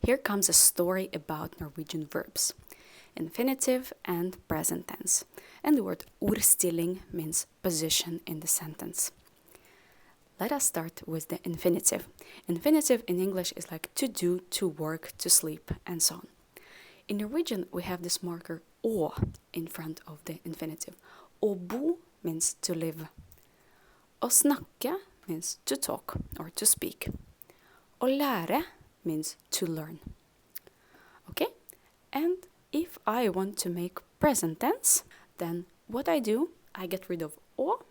Here comes a story about Norwegian verbs, infinitive and present tense. And the word ordstilling means position in the sentence. Let us start with the infinitive. Infinitive in English is like to do, to work, to sleep, and so on. In Norwegian, we have this marker å in front of the infinitive. Å bo means to live. Å snakke means to talk or to speak. Å lære means to learn. Okay? And if I want to make present tense, then what I do, I get rid of å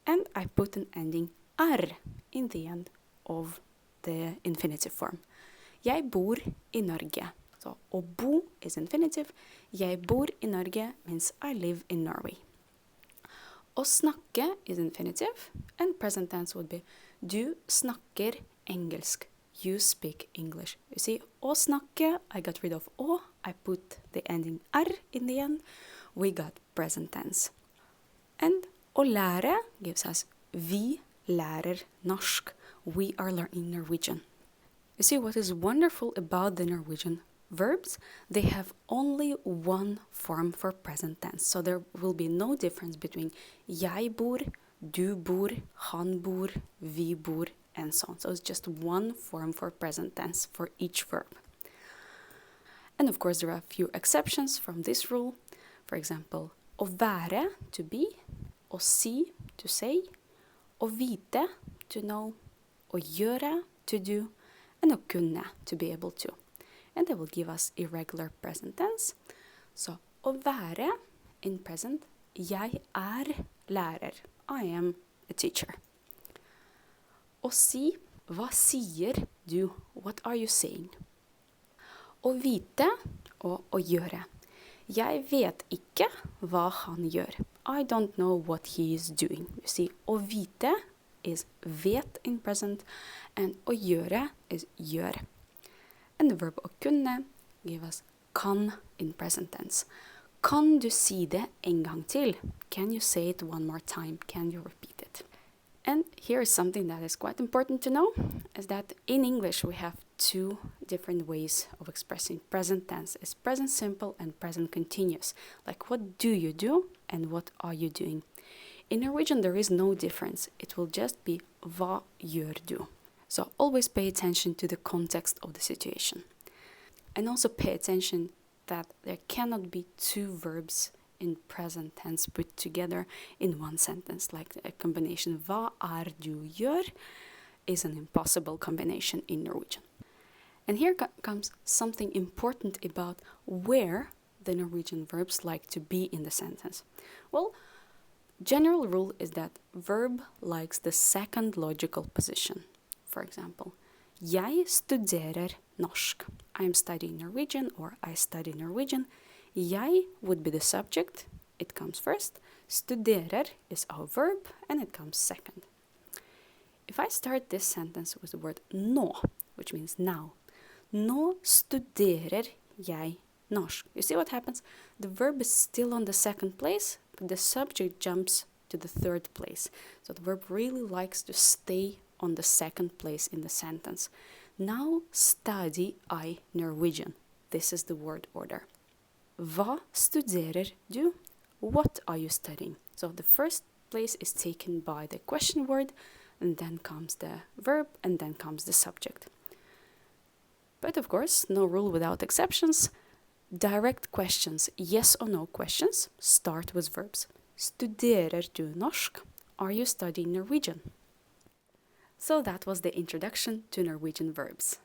and I put an ending r in the end of the infinitive form. Jeg bor i Norge. So, å bo is infinitive. Jeg bor i Norge means I live in Norway. Å snakke is infinitive, and present tense would be du snakker engelsk. You speak English. You see, å snakke, I got rid of å. I put the ending r in the end. We got present tense. And å lære gives us vi lærer norsk. We are learning Norwegian. You see, what is wonderful about the Norwegian verbs, they have only one form for present tense. So there will be no difference between jeg bor, du bor, han bor, vi bor, and so on. So it's just one form for present tense for each verb. And of course, there are a few exceptions from this rule. For example, å være, to be, å si, to say, å vite, to know, å gjøre, to do, and å kunne, to be able to. And they will give us irregular present tense. So, å være in present, jeg er lærer. I am a teacher. Å si, hva sier du? What are you saying? Å vite og å gjøre. Jeg vet ikke hva han gjør. I don't know what he is doing. You see, å vite is vet in present, and å gjøre is gjør. And the verb å kunne give us kan in present tense. Kan du si det en gang til? Can you say it one more time? Can you repeat it? And here is something that is quite important to know, is that in English we have two different ways of expressing present tense. It's present simple and present continuous. Like what do you do and what are you doing? In Norwegian there is no difference. It will just be hva gjør du. So always pay attention to the context of the situation. And also pay attention that there cannot be two verbs in present tense put together in one sentence. Like a combination hva er du gjør is an impossible combination in Norwegian. And here comes something important about where the Norwegian verbs like to be in the sentence. Well, general rule is that verb likes the second logical position. For example, jeg studerer norsk. I am studying Norwegian or I study Norwegian. Jeg would be the subject. It comes first. Studerer is our verb and it comes second. If I start this sentence with the word nå, which means now. Nå studerer jeg norsk. You see what happens? The verb is still on the second place, but the subject jumps to the third place. So the verb really likes to stay on the second place in the sentence. Now study I Norwegian. This is the word order. Hva studerer du? What are you studying? So the first place is taken by the question word, and then comes the verb, and then comes the subject. But of course, no rule without exceptions. Direct questions, yes or no questions, start with verbs. Studerer du norsk? Are you studying Norwegian? So that was the introduction to Norwegian verbs.